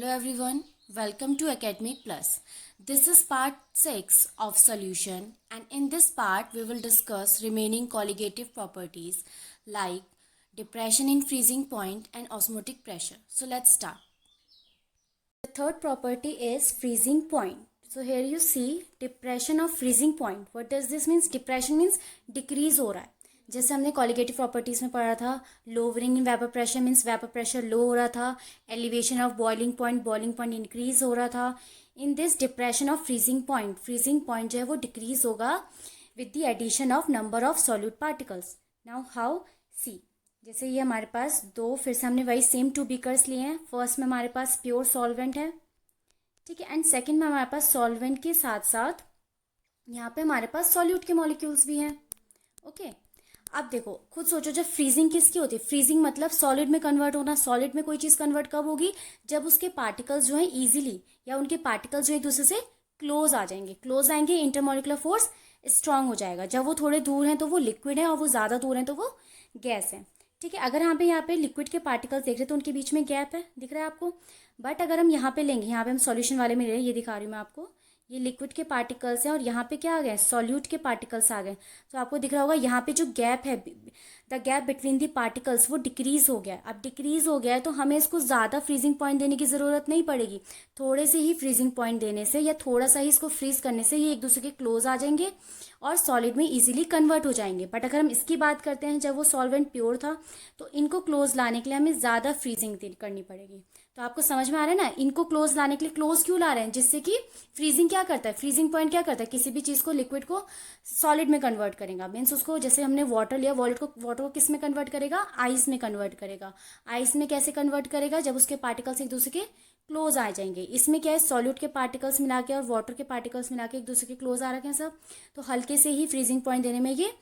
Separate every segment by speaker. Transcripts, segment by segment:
Speaker 1: Hello everyone, welcome to Academic Plus. This is part 6 of solution, and in this part we will discuss remaining colligative properties like depression in freezing point and osmotic pressure. So let's start. The third property is freezing point. So here you see depression of freezing point. What does this mean? Depression means decrease हो रहा है. जैसे हमने colligative properties में पढ़ा था, lowering in vapour pressure means vapour pressure low हो रहा था, elevation of boiling point increase हो रहा था. In this depression of freezing point जो है वो डिक्रीज होगा with the addition of number of solute particles. Now how see, जैसे ये हमारे पास दो, फिर से हमने वही सेम टू बीकर्स लिए हैं. फर्स्ट में हमारे पास प्योर सॉल्वेंट है, ठीक है, एंड सेकेंड में हमारे पास सॉल्वेंट के साथ साथ यहाँ पे हमारे पास सॉल्यूट के मॉलिक्यूल्स भी हैं. ओके, अब देखो, खुद सोचो, जब फ्रीजिंग किसकी होती है? फ्रीजिंग मतलब सॉलिड में कन्वर्ट होना. सॉलिड में कोई चीज़ कन्वर्ट कब होगी? जब उसके पार्टिकल्स जो है इजीली, या उनके पार्टिकल्स जो एक दूसरे से क्लोज आ जाएंगे. क्लोज आएंगे, इंटरमोलिकुलर फोर्स स्ट्रांग हो जाएगा. जब वो थोड़े दूर हैं तो वो लिक्विड है, और वो ज़्यादा दूर हैं तो वो गैस है. ठीक है, अगर यहाँ पे लिक्विड के पार्टिकल्स देख रहे हैं तो उनके बीच में गैप है, दिख रहा है आपको. बट अगर हम यहाँ पे लेंगे, यहाँ पे हम सॉल्यूशन वाले में ले रहे हैं, ये दिखा रही हूँ मैं आपको, ये लिक्विड के पार्टिकल्स हैं और यहाँ पे क्या आ गए? सॉल्यूट के पार्टिकल्स आ गए. तो आपको दिख रहा होगा यहाँ पे जो गैप है, the gap between the particles, वो डिक्रीज हो गया. अब डिक्रीज हो गया है तो हमें इसको ज़्यादा फ्रीजिंग पॉइंट देने की ज़रूरत नहीं पड़ेगी. थोड़े से ही फ्रीजिंग पॉइंट देने से, या थोड़ा सा ही इसको फ्रीज करने से, ये एक दूसरे के क्लोज आ जाएंगे और सॉलिड में इजीली कन्वर्ट हो जाएंगे. बट अगर हम इसकी बात करते हैं, जब वो सॉल्वेंट प्योर था, तो इनको क्लोज लाने के लिए हमें ज़्यादा फ्रीजिंग करनी पड़ेगी. तो आपको समझ में आ रहा है ना, इनको क्लोज लाने के लिए क्लोज क्यों ला रहे हैं? जिससे कि फ्रीजिंग क्या करता है, फ्रीजिंग पॉइंट क्या करता है, किसी भी चीज़ को, लिक्विड को सॉलिड में कन्वर्ट करेगा. मीन्स उसको, जैसे हमने वाटर लिया, वाटर को किस में कन्वर्ट करेगा? आइस में कन्वर्ट करेगा. आइस में कैसे कन्वर्ट करेगा? जब उसके पार्टिकल्स एक दूसरे के क्लोज आ जाएंगे. इसमें क्या है? सॉल्यूट के पार्टिकल्स मिला के और वाटर के पार्टिकल्स मिला के एक दूसरे के क्लोज आ रखे हैं सब. तो हल्के से ही फ्रीजिंग पॉइंट देने में ये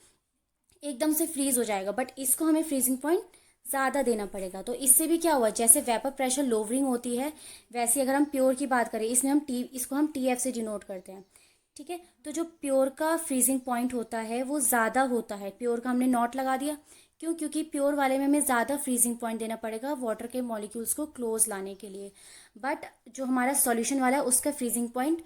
Speaker 1: एकदम से फ्रीज हो जाएगा. बट इसको हमें फ्रीजिंग पॉइंट ज़्यादा देना पड़ेगा. तो इससे भी क्या हुआ, जैसे वेपर प्रेशर लोवरिंग होती है, वैसे अगर हम प्योर की बात करें, इसमें हम इसको हम TF से डिनोट करते हैं. ठीक है, तो जो प्योर का फ्रीजिंग पॉइंट होता है वो ज़्यादा होता है. प्योर का हमने नॉट लगा दिया, क्यों? क्योंकि प्योर वाले में हमें ज़्यादा फ्रीजिंग पॉइंट देना पड़ेगा वाटर के मॉलिक्यूल्स को क्लोज लाने के लिए. बट जो हमारा सॉल्यूशन वाला है, उसका फ्रीजिंग पॉइंट,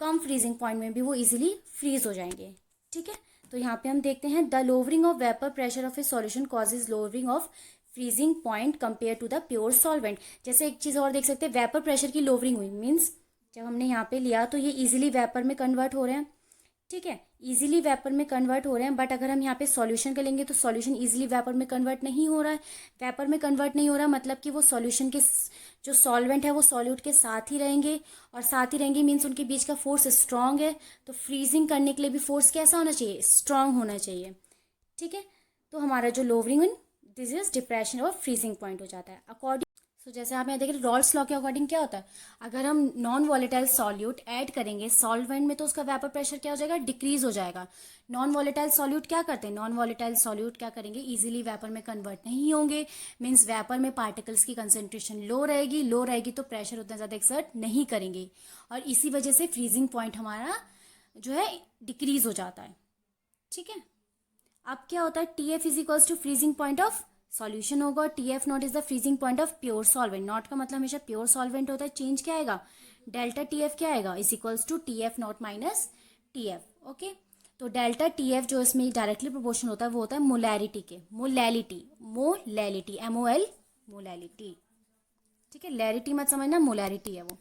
Speaker 1: कम फ्रीजिंग पॉइंट में भी वो इजीली फ्रीज हो जाएंगे. ठीक है, तो यहाँ पे हम देखते हैं, the lowering of vapour pressure of a solution causes lowering of freezing point compare to the pure solvent. जैसे एक चीज़ और देख सकते हैं, वेपर प्रेशर की लोवरिंग हुई मीन्स जब हमने यहाँ पे लिया तो ये इजीली वेपर में कन्वर्ट हो रहे हैं. ठीक है, इजीली वेपर में कन्वर्ट हो रहे हैं. बट अगर हम यहाँ पे सॉल्यूशन का लेंगे तो सॉल्यूशन इजीली वेपर में कन्वर्ट नहीं हो रहा है. वेपर में कन्वर्ट नहीं हो रहा मतलब कि वो सॉल्यूशन के जो सॉल्वेंट है वो सॉल्यूट के साथ ही रहेंगे, और साथ ही रहेंगे मीन्स उनके बीच का फोर्स स्ट्रांग है. तो फ्रीजिंग करने के लिए भी फोर्स कैसा होना चाहिए? स्ट्रांग होना चाहिए. ठीक है, तो हमारा जो lowering in this is depression और फ्रीजिंग पॉइंट हो जाता है अकॉर्डिंग. तो जैसे आप यहाँ देख रहे हैं, रॉल्स लॉ के अकॉर्डिंग क्या होता है, अगर हम नॉन वॉलेटाइल सॉल्यूट ऐड करेंगे सॉल्वेंट में तो उसका वेपर प्रेशर क्या हो जाएगा? डिक्रीज हो जाएगा. नॉन वॉलेटाइल सॉल्यूट क्या करते हैं? नॉन वॉलेटाइल सॉल्यूट क्या करेंगे? इजीली वेपर में कन्वर्ट नहीं होंगे. मीन्स वेपर में पार्टिकल्स की कंसेंट्रेशन लो रहेगी तो प्रेशर उतना ज़्यादा एक्सर्ट नहीं करेंगे, और इसी वजह से फ्रीजिंग पॉइंट हमारा जो है डिक्रीज हो जाता है. ठीक है, अब क्या होता है, TF is equals to freezing point of solution होगा, और TF naught is the freezing point of pure solvent. Naught का मतलब हमेशा प्योर सॉल्वेंट होता है. चेंज क्या आएगा? डेल्टा TF क्या आएगा? Is equals to TF naught minus TF. Okay, तो डेल्टा TF जो इसमें डायरेक्टली प्रोपोर्शन होता है वो होता है मोलैरिटी के, मोलैलिटी MOL मोलैलिटी. ठीक है, लैरिटी मत समझना, मोलैरिटी है वो.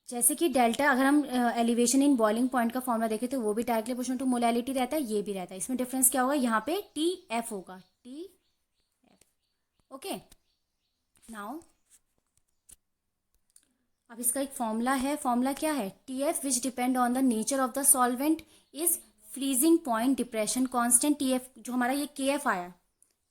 Speaker 1: जैसे कि डेल्टा, अगर हम एलिवेशन इन बॉइलिंग पॉइंट का फॉर्मूला देखें तो वो भी डायरेक्टली प्रोपोर्शनल टू मोलैलिटी रहता है, ये भी रहता है. इसमें डिफरेंस क्या होगा? यहाँ पे TF होगा, TF. ओके, नाउ अब इसका एक फॉर्मूला है. फॉर्मूला क्या है? TF which depend on the nature of the solvent is freezing point depression constant. TF जो हमारा ये KF आया,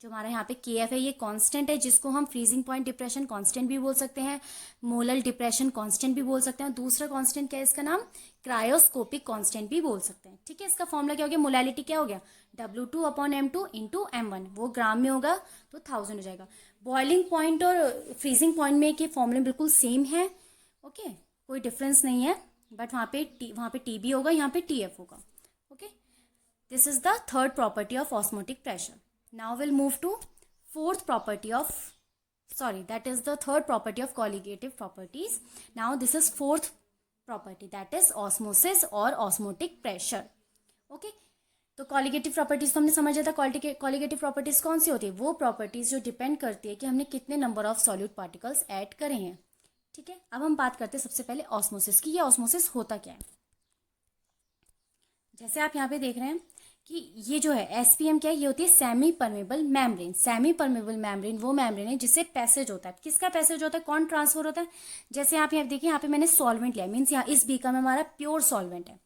Speaker 1: जो हमारा यहाँ पे KF है, ये कांस्टेंट है, जिसको हम फ्रीजिंग पॉइंट डिप्रेशन कांस्टेंट भी बोल सकते हैं, मोलल डिप्रेशन कांस्टेंट भी बोल सकते हैं. दूसरा कांस्टेंट क्या है? इसका नाम क्रायोस्कोपिक कांस्टेंट भी बोल सकते हैं. ठीक है, इसका फॉर्मूला क्या हो गया? मोलैलिटी क्या हो गया? W2/M2 into M1. वो ग्राम में होगा तो 1000 हो जाएगा. बॉइलिंग पॉइंट और फ्रीजिंग पॉइंट में के फॉर्मूले बिल्कुल सेम है. ओके, कोई डिफरेंस नहीं है. बट वहाँ पे TB होगा, यहाँ पे TF होगा. Okay, this is the third property of osmotic pressure. Now we'll move to fourth property of sorry, that is the third property of colligative properties. Now this is fourth property, that is osmosis or osmotic pressure. Okay, तो colligative properties तो हमने समझा था. Colligative properties कौन सी होती है? वो properties जो डिपेंड करती है कि हमने कितने number of solute particles add करे हैं. ठीक है, अब हम बात करते हैं सबसे पहले ऑस्मोसिस की. ये ऑस्मोसिस होता क्या है? जैसे आप यहाँ पे देख रहे हैं कि ये जो है एसपीएम क्या है, ये होती है semi permeable membrane. Semi permeable membrane वो मेम्ब्रेन है जिससे पैसेज होता है. किसका पैसेज होता है? कौन ट्रांसफर होता है? जैसे आप यहाँ देखिए, यहाँ पे मैंने सॉल्वेंट लिया, मीन्स यहाँ इस बीकर में हमारा प्योर सॉल्वेंट है,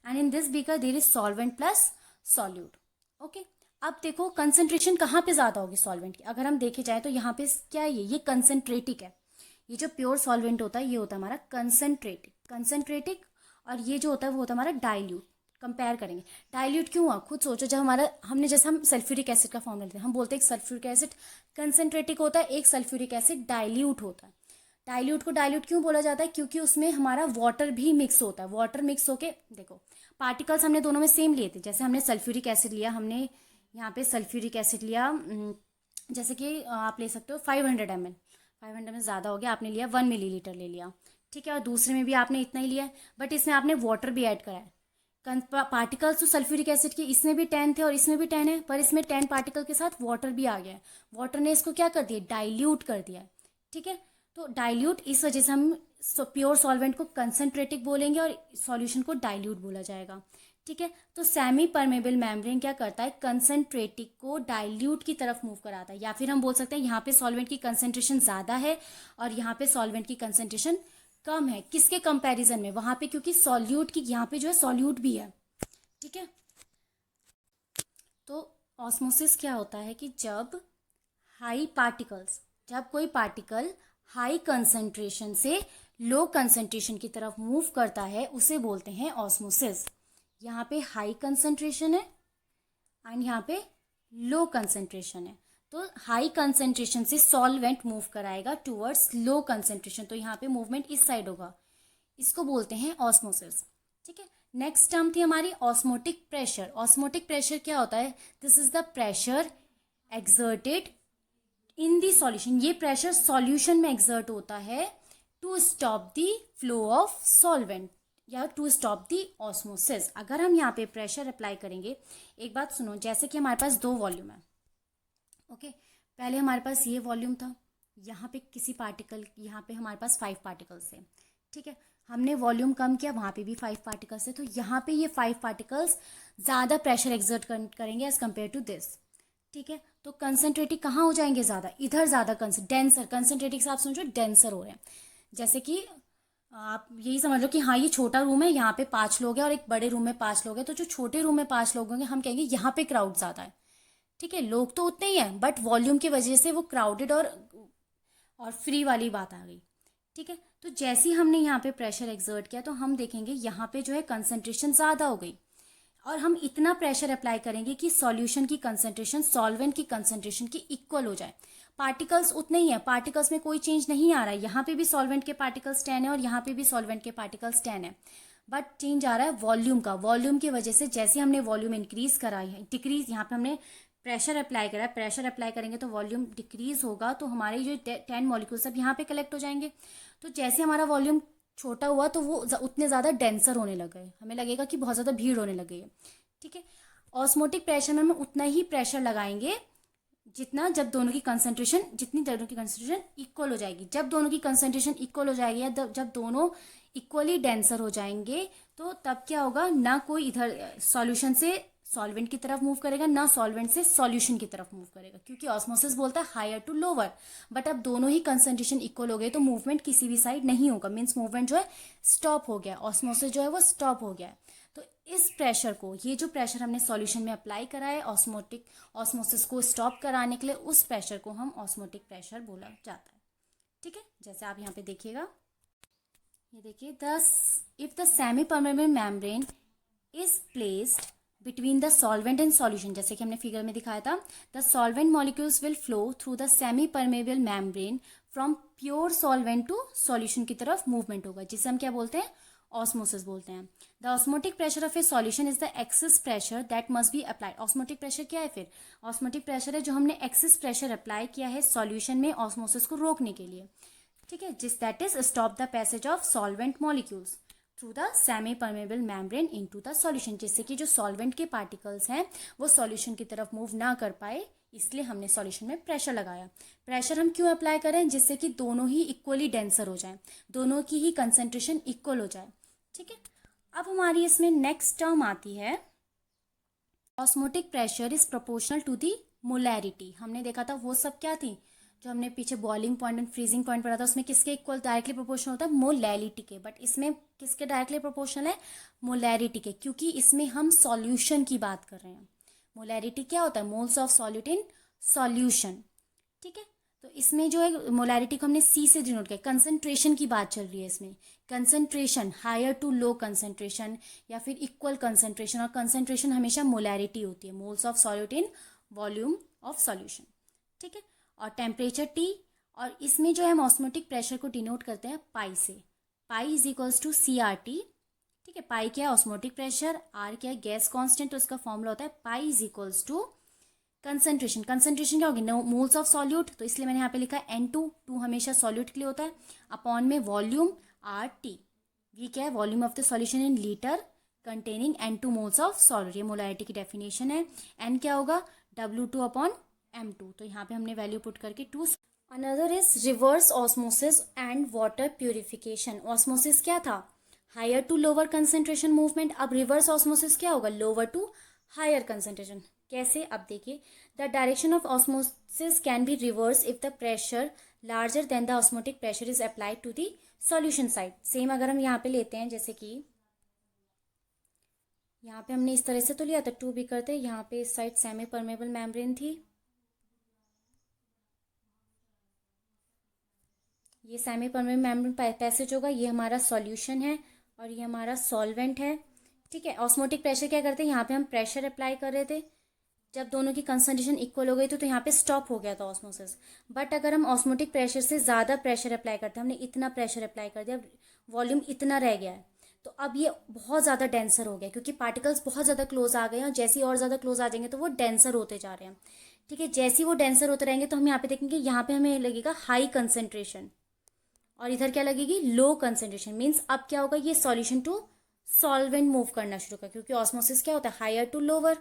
Speaker 1: and in this beaker there is solvent plus solute. Okay, अब देखो कंसंट्रेशन कहाँ पे ज्यादा होगी सॉल्वेंट की. अगर हम देखे जाए तो यहाँ पे क्या है, ये कंसंट्रेटिक है. ये जो प्योर सॉल्वेंट होता है ये होता है हमारा कंसंट्रेटिक, और ये जो होता है वो होता है हमारा डाइल्यूट. कंपेयर करेंगे, डाइल्यूट क्यों हुआ? खुद सोचो, जब हमारा हमने जैसे हम सल्फ्यूरिक एसिड का फॉर्मूला लेते हैं, हम बोलते हैं एक सल्फ्यूरिक एसिड कंसंट्रेटिक होता है, एक सल्फ्यूरिक एसिड डाइल्यूट होता है. डाइल्यूट को डाइल्यूट क्यों बोला जाता है? क्योंकि उसमें हमारा वाटर भी मिक्स होता है. वाटर मिक्स होके देखो, पार्टिकल्स हमने दोनों में सेम लिए थे. जैसे हमने सल्फ्यूरिक एसिड लिया, हमने यहाँ पे सल्फ्यूरिक एसिड लिया, जैसे कि आप ले सकते हो 500 ml. 500 में ज़्यादा हो गया, आपने लिया 1 मिलीलीटर ले लिया. ठीक है, और दूसरे में भी आपने इतना ही लिया, बट इसमें आपने वाटर भी ऐड करा है. पार्टिकल्स तो सल्फ्यूरिक एसिड के इसमें भी 10 थे और इसमें भी 10 है, पर इसमें 10 पार्टिकल के साथ वाटर भी आ गया है. वाटर ने इसको क्या कर दिया? डाइल्यूट कर दिया. ठीक है, तो डाइल्यूट, इस वजह से हम प्योर सॉल्वेंट को कंसंट्रेटिक बोलेंगे और सॉल्यूशन को डाइल्यूट बोला जाएगा. ठीक है, तो सेमी परमेबल मेम्ब्रेन क्या करता है? कंसंट्रेटिक को डाइल्यूट की तरफ मूव कराता है. या फिर हम बोल सकते हैं यहाँ पे सॉल्वेंट की कंसंट्रेशन ज़्यादा है और यहाँ पे सॉल्वेंट की कंसंट्रेशन कम है. किसके कंपैरिजन में? वहां पे, क्योंकि सॉल्यूट की यहाँ पे जो है सॉल्यूट भी है. ठीक है, तो ऑस्मोसिस क्या होता है कि जब कोई पार्टिकल हाई कंसंट्रेशन से लो कंसंट्रेशन की तरफ मूव करता है, उसे बोलते हैं ऑस्मोसिस. यहाँ पे हाई कंसंट्रेशन है एंड यहाँ पे लो कंसंट्रेशन है. तो हाई कंसंट्रेशन से सॉल्वेंट मूव कराएगा टूवर्ड्स लो कंसंट्रेशन, तो यहाँ पे मूवमेंट इस साइड होगा. इसको बोलते हैं ऑस्मोसिस. ठीक है, नेक्स्ट टर्म थी हमारी ऑस्मोटिक प्रेशर. ऑस्मोटिक प्रेशर क्या होता है? This is the pressure exerted in the solution. ये प्रेशर सॉल्यूशन में एक्सर्ट होता है to stop the flow of solvent या टू स्टॉप दी ऑस्मोसिस. अगर हम यहाँ पे प्रेशर अप्लाई करेंगे, एक बात सुनो, जैसे कि हमारे पास 2 वॉल्यूम है. ओके, पहले हमारे पास ये वॉल्यूम था, यहाँ पे किसी पार्टिकल, यहाँ पे हमारे पास 5 पार्टिकल्स थे. ठीक है, हमने वॉल्यूम कम किया, वहाँ पे भी 5 पार्टिकल्स है, तो यहाँ पे ये 5 पार्टिकल्स ज़्यादा प्रेशर एक्सर्ट करेंगे एज कम्पेयर टू दिस. ठीक है, तो कंसनट्रेटिक कहाँ हो जाएंगे? ज़्यादा, इधर ज़्यादा डेंसर. कंसनट्रेटिक से आप समझो डेंसर हो रहे हैं. जैसे कि आप यही समझ लो कि हाँ, ये छोटा रूम है, यहाँ पे 5 लोग हैं और एक बड़े रूम में 5 लोग हैं, तो जो छोटे रूम में 5 लोग होंगे, हम कहेंगे यहाँ पे क्राउड ज़्यादा है. ठीक है, लोग तो उतने ही हैं, बट वॉल्यूम की वजह से वो क्राउडेड और फ्री वाली बात आ गई. ठीक है, तो जैसे ही हमने यहाँ पे प्रेशर एक्सर्ट किया, तो हम देखेंगे यहाँ पे जो है कंसंट्रेशन ज़्यादा हो गई, और हम इतना प्रेशर अप्लाई करेंगे कि सॉल्यूशन की कंसंट्रेशन सॉल्वेंट की कंसंट्रेशन की इक्वल हो जाए. पार्टिकल्स उतने ही हैं, पार्टिकल्स में कोई चेंज नहीं आ रहा है. यहाँ पे भी सॉल्वेंट के पार्टिकल्स 10 है और यहाँ पे भी सॉल्वेंट के पार्टिकल्स 10 है, बट चेंज आ रहा है वॉल्यूम का. वॉल्यूम की वजह से जैसे हमने वॉल्यूम इंक्रीज करा है, डिक्रीज, यहाँ पे हमने प्रेशर अप्लाई करा है, प्रेशर अप्लाई करेंगे तो वॉल्यूम डिक्रीज होगा, तो हमारे जो 10 मॉलिक्यूल्स सब यहाँ पे कलेक्ट हो जाएंगे. तो जैसे हमारा वॉल्यूम छोटा हुआ तो वो उतने ज़्यादा डेंसर होने लग गए, हमें लगेगा कि बहुत ज़्यादा भीड़ होने लग गई है. ठीक है, ऑस्मोटिक प्रेशर में हम उतना ही प्रेशर लगाएंगे जितना जब दोनों की कंसंट्रेशन इक्वल हो जाएगी. जब दोनों की कंसंट्रेशन इक्वल हो जाएगी या जब दोनों इक्वली डेंसर हो जाएंगे, तो तब क्या होगा? ना कोई इधर सॉल्यूशन से सॉल्वेंट की तरफ मूव करेगा, ना सॉल्वेंट से सॉल्यूशन की तरफ मूव करेगा, क्योंकि ऑस्मोसिस बोलता है हायर टू लोअर. बट अब दोनों ही कंसंट्रेशन इक्वल हो गए तो मूवमेंट किसी भी साइड नहीं होगा, मीन्स मूवमेंट जो है स्टॉप हो गया, ऑस्मोसिस जो है वो स्टॉप हो गया. तो इस प्रेशर को, ये जो प्रेशर हमने सॉल्यूशन में अप्लाई करा है ऑस्मोसिस को स्टॉप कराने के लिए, उस प्रेशर को हम ऑस्मोटिक प्रेशर बोला जाता है. ठीक है, जैसे आप यहाँ पे देखिएगा, ये देखिए, if the semi permeable membrane is placed between the solvent and solution, जैसे कि हमने फिगर में दिखाया था, the solvent molecules will flow through the semi permeable membrane from pure solvent to solution की तरफ मूवमेंट होगा, जिसे हम क्या बोलते हैं? ऑस्मोसिस बोलते हैं। The osmotic pressure of a solution is the excess pressure that must be applied. Osmotic pressure क्या है फिर? ऑस्मोटिक प्रेशर है जो हमने एक्सेस प्रेशर अप्लाई किया है सॉल्यूशन में ऑस्मोसिस को रोकने के लिए, ठीक है, जिस that is stop the passage of solvent molecules through the semi permeable membrane into the solution, जिससे कि जो सॉल्वेंट के पार्टिकल्स हैं वो सॉल्यूशन की तरफ मूव ना कर पाए, इसलिए हमने सॉल्यूशन में प्रेशर लगाया। प्रेशर हम क्यों अप्लाई करें? जिससे कि दोनों ही इक्वली डेंसर हो जाए, दोनों की ही कंसंट्रेशन इक्वल हो जाए, ठीक है। अब हमारी इसमें नेक्स्ट टर्म आती है osmotic pressure is proportional to the molarity. हमने देखा था वो सब क्या थी, जो हमने पीछे boiling point and freezing point पढ़ा था, उसमें किसके इक्वल डायरेक्टली प्रोपोर्शनल होता है? मोलैरिटी के। बट इसमें किसके डायरेक्टली प्रोपोर्शनल है? मोलैरिटी के, क्योंकि इसमें हम सॉल्यूशन की बात कर रहे हैं। मोलैरिटी क्या होता है? Moles of solute in solution, ठीक है। तो इसमें जो है मोलैरिटी को हमने सी से डिनोट किया। कंसंट्रेशन की बात चल रही है इसमें, concentration higher to low concentration या फिर इक्वल कंसंट्रेशन, और कंसंट्रेशन हमेशा मोलैरिटी होती है, moles of solute in volume of solution, ठीक है। और टेम्परेचर टी, और इसमें जो है हम ऑस्मोटिक प्रेशर को डिनोट करते हैं पाई से। Pi is equals to C R T, ठीक है। पाई क्या है? Osmotic pressure. आर क्या है? गैस कांस्टेंट, तो उसका फॉर्मूला होता है pi is equals to concentration. Concentration क्या होगी? मोल्स ऑफ सॉल्यूट, तो इसलिए मैंने यहाँ पे लिखा है N2, 2 हमेशा सॉल्यूट के लिए होता है, अपॉन में वॉल्यूम आर टी। ये क्या है? Volume of the solution in litre containing N2 moles of solute. ये मोलैरिटी की डेफिनेशन है। N क्या होगा? W2 अपॉन M2, तो यहाँ पे हमने वैल्यू पुट करके 2। Another is reverse osmosis and water purification. Osmosis क्या था? Higher to lower concentration movement. अब रिवर्स ऑस्मोसिस क्या होगा? Lower to higher concentration. कैसे? अब देखिए, the direction of osmosis can be reverse if the pressure larger than the osmotic pressure is applied to the solution side. Same अगर हम यहाँ पे लेते हैं, जैसे कि यहाँ पे हमने इस तरह से तो लिया था, 2 भी करते, यहाँ पे इस साइड सेमी परमेबल मेम्ब्रेन थी, ये सेमी परमेबल मेम्ब्रेन पैसेज होगा, ये हमारा सॉल्यूशन है और ये हमारा सॉल्वेंट है, ठीक है। ऑस्मोटिक प्रेशर क्या करते हैं? यहाँ पे हम प्रेशर अप्लाई कर रहे थे, जब दोनों की कंसंट्रेशन इक्वल हो गई तो यहाँ पे स्टॉप हो गया था ऑस्मोसिस। बट अगर हम ऑस्मोटिक प्रेशर से ज़्यादा प्रेशर अप्लाई करते हैं, हमने इतना प्रेशर अप्लाई कर दिया, वॉल्यूम इतना रह गया है, तो अब ये बहुत ज़्यादा डेंसर हो गया, क्योंकि पार्टिकल्स बहुत ज़्यादा क्लोज आ गए हैं, और जैसे ही और ज़्यादा क्लोज आ जाएंगे तो वो डेंसर होते जा रहे हैं, ठीक है। जैसे ही वो डेंसर होते रहेंगे तो हम यहाँ पे देखेंगे, यहाँ पे हमें लगेगा हाई कंसेंट्रेशन, और इधर क्या लगेगी? Low concentration. मीन्स अब क्या होगा? ये सॉल्यूशन टू सॉल्वेंट मूव करना शुरू कर, क्योंकि ऑस्मोसिस क्या होता है? हायर टू लोअर,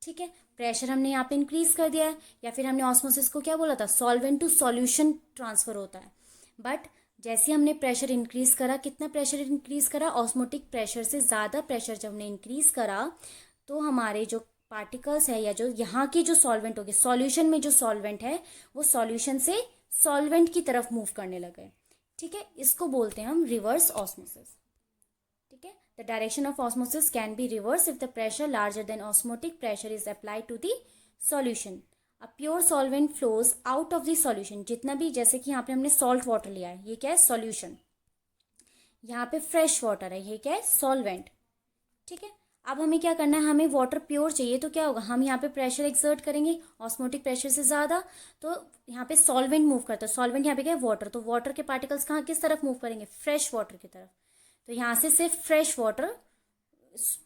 Speaker 1: ठीक है। प्रेशर हमने यहाँ पे इंक्रीज कर दिया है, या फिर हमने ऑस्मोसिस को क्या बोला था? सॉल्वेंट टू सॉल्यूशन ट्रांसफर होता है। बट जैसे हमने प्रेशर इंक्रीज करा, कितना प्रेशर इंक्रीज करा? ऑस्मोटिक प्रेशर से ज़्यादा प्रेशर जब हमने इंक्रीज करा, तो हमारे जो पार्टिकल्स है या जो यहाँ की जो सॉल्वेंट होगी, सॉल्यूशन में जो सॉल्वेंट है वो सॉल्यूशन से सॉल्वेंट की तरफ मूव करने लगे, ठीक है। इसको बोलते हैं हम रिवर्स ऑस्मोसिस, ठीक है। The direction of osmosis can be reverse if the pressure larger than osmotic pressure is applied to the solution. A pure solvent flows out of the solution. जितना भी, जैसे कि यहाँ पे हमने सॉल्ट वाटर लिया है, ये क्या है? सॉल्यूशन। यहाँ पे फ्रेश वाटर है, ये क्या है? सॉल्वेंट, ठीक है। अब हमें क्या करना है? हमें वाटर प्योर चाहिए, तो क्या होगा? हम यहाँ पे प्रेशर एक्सर्ट करेंगे ऑस्मोटिक प्रेशर से ज़्यादा, तो यहाँ पे सॉल्वेंट मूव करता है। सॉल्वेंट यहाँ पे क्या है? वाटर। तो वाटर के पार्टिकल्स कहाँ किस तरफ मूव करेंगे? फ्रेश वाटर की तरफ। तो यहाँ से सिर्फ फ्रेश वाटर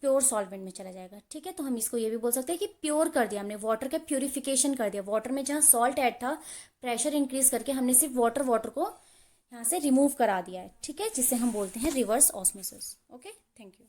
Speaker 1: प्योर सॉल्वेंट में चला जाएगा, ठीक है। तो हम इसको ये भी बोल सकते हैं कि प्योर कर दिया हमने, वाटर का प्योरिफिकेशन कर दिया। वाटर में जहाँ सॉल्ट ऐड था, प्रेशर इंक्रीज करके हमने सिर्फ वाटर को यहाँ से रिमूव करा दिया है, ठीक है, जिसे हम बोलते हैं reverse osmosis. Okay, thank you.